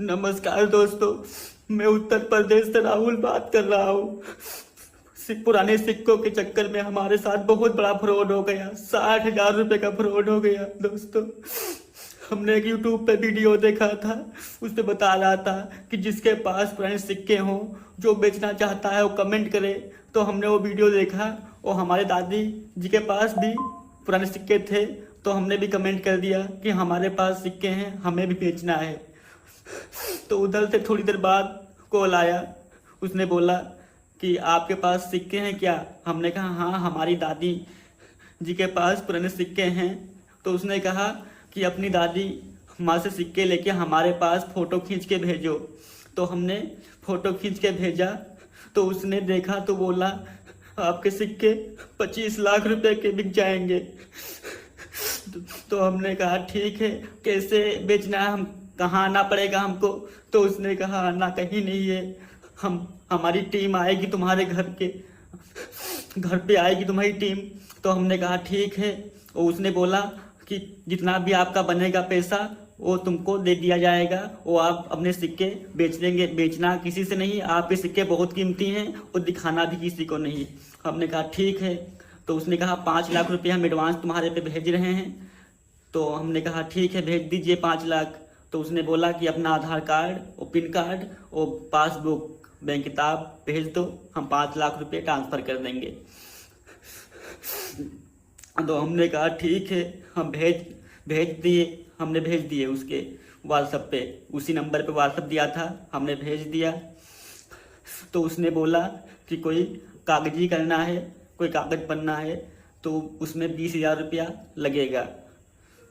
नमस्कार दोस्तों, मैं उत्तर प्रदेश से राहुल बात कर रहा हूँ। पुराने सिक्कों के चक्कर में हमारे साथ बहुत बड़ा फ्रॉड हो गया। 60,000 रुपये का फ्रॉड हो गया दोस्तों। हमने एक यूट्यूब पे वीडियो देखा था, उस पे बता रहा था कि जिसके पास पुराने सिक्के हों, जो बेचना चाहता है वो कमेंट करे। तो हमने वो वीडियो देखा और हमारे दादी जी के पास भी पुराने सिक्के थे, तो हमने भी कमेंट कर दिया कि हमारे पास सिक्के हैं, हमें भी बेचना है। तो उधर से थोड़ी देर बाद कॉल आया, उसने बोला कि आपके पास सिक्के हैं क्या? हमने कहा हाँ, हमारी दादी जी के पास पुराने सिक्के हैं। तो उसने कहा कि अपनी दादी माँ से सिक्के लेके हमारे पास फ़ोटो खींच के भेजो। तो हमने फ़ोटो खींच के भेजा, तो उसने देखा तो बोला आपके सिक्के 25 लाख रुपए के बिक जाएंगे। तो हमने कहा ठीक है, कैसे बेचना है, हम कहाँ आना पड़ेगा हमको? तो उसने कहा आना कहीं नहीं है, हमारी टीम आएगी, तुम्हारे घर पे आएगी तुम्हारी टीम। तो हमने कहा ठीक है। और उसने बोला कि जितना भी आपका बनेगा पैसा वो तुमको दे दिया जाएगा, वो आप अपने सिक्के बेच देंगे। बेचना किसी से नहीं, आपके सिक्के बहुत कीमती हैं और दिखाना भी किसी को नहीं। हमने कहा ठीक है। तो उसने कहा 5 लाख रुपये हम एडवांस तुम्हारे पे भेज रहे हैं। तो हमने कहा ठीक है, भेज दीजिए 5 लाख। तो उसने बोला कि अपना आधार कार्ड और पिन कार्ड और पासबुक बैंक किताब भेज दो, हम 5 लाख रुपये ट्रांसफ़र कर देंगे। तो हमने कहा ठीक है, हम भेज दिए। हमने भेज दिए उसके व्हाट्सएप पे, उसी नंबर पे व्हाट्सएप दिया था, हमने भेज दिया। तो उसने बोला कि कोई कागजी करना है, कोई कागज बनना है, तो उसमें 20,000 रुपया लगेगा।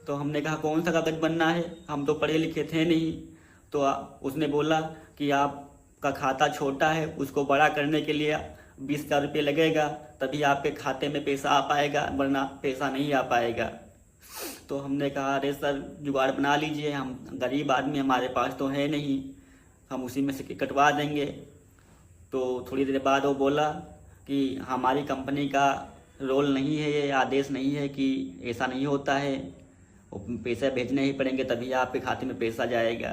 तो हमने कहा कौन सा कागज बनना है, हम तो पढ़े लिखे थे नहीं। तो उसने बोला कि आपका खाता छोटा है, उसको बड़ा करने के लिए 20,000 रुपये लगेगा, तभी आपके खाते में पैसा आ पाएगा, वरना पैसा नहीं आ पाएगा। तो हमने कहा अरे सर, जुगाड़ बना लीजिए, हम गरीब आदमी, हमारे पास तो है नहीं, हम उसी में से कटवा देंगे। तो थोड़ी देर बाद वो बोला कि हमारी कंपनी का रोल नहीं है, ये आदेश नहीं है कि ऐसा नहीं होता है, पैसे भेजने ही पड़ेंगे, तभी आपके खाते में पैसा जाएगा।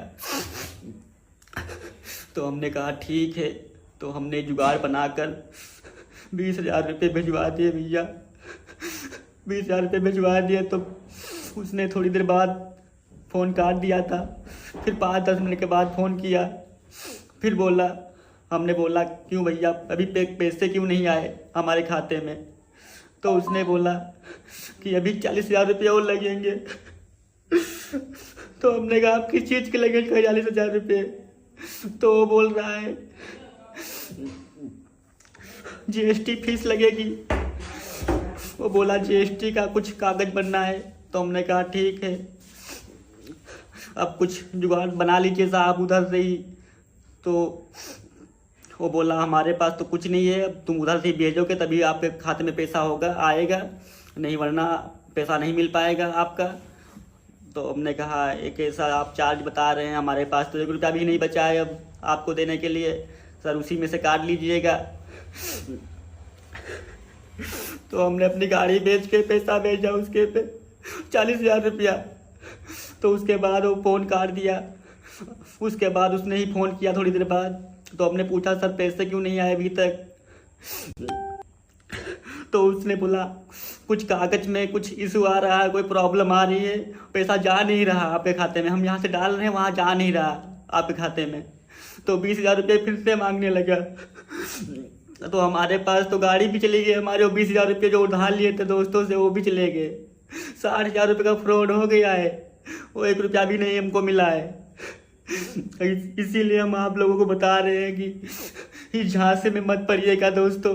तो हमने कहा ठीक है। तो हमने जुगाड़ बनाकर 20,000 रुपये भिजवा दिए भैया। 20,000 रुपये भिजवा दिए। तो उसने थोड़ी देर बाद फ़ोन काट दिया था, फिर 5-10 मिनट के बाद फ़ोन किया, फिर बोला। हमने बोला क्यों भैया, अभी पैसे क्यों नहीं आए हमारे खाते में? तो उसने बोला कि अभी 40,000 रुपये और लगेंगे। तो हमने कहा आप किस चीज़ के लगेंगे 40,000 रुपये? तो वो बोल रहा है GST फीस लगेगी। वो बोला GST का कुछ कागज बनना है। तो हमने कहा ठीक है, अब कुछ जुगाड़ बना लीजिए साहब उधर से ही। तो वो बोला हमारे पास तो कुछ नहीं है, अब तुम उधर से भेजोगे तभी आपके खाते में पैसा होगा, आएगा, नहीं वरना पैसा नहीं मिल पाएगा आपका। तो हमने कहा एक ऐसा आप चार्ज बता रहे हैं, हमारे पास तो 1 रुपया भी नहीं बचा है अब आपको देने के लिए, सर उसी में से काट लीजिएगा। तो हमने अपनी गाड़ी बेच के पैसा भेजा उसके पे 40,000 रुपया। तो उसके बाद वो फ़ोन काट दिया। उसके बाद उसने ही फ़ोन किया थोड़ी देर बाद। तो हमने पूछा सर पैसे क्यों नहीं आए अभी तक? तो उसने बोला कुछ कागज में कुछ इशू आ रहा है, कोई प्रॉब्लम आ रही है, पैसा जा नहीं रहा आपके खाते में, हम यहाँ से डाल रहे हैं वहाँ जा नहीं रहा आपके खाते में। तो 20,000 रुपये फिर से मांगने लगा। तो हमारे पास तो गाड़ी भी चली गई, हमारे वो 20,000 रुपये जो उधार लिए थे दोस्तों से वो भी चले गए। 60,000 रुपये का फ्रॉड हो गया है, वो 1 रुपया भी नहीं हमको मिला है। इसीलिए हम आप लोगों को बता रहे हैं कि इस झांसे में मत पड़िएगा दोस्तों,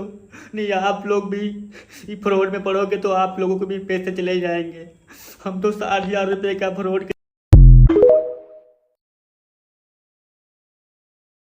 नहीं आप लोग भी फ्रॉड में पड़ोगे तो आप लोगों को भी पैसे चले जाएंगे। हम तो 60,000 रुपये का फ्रॉड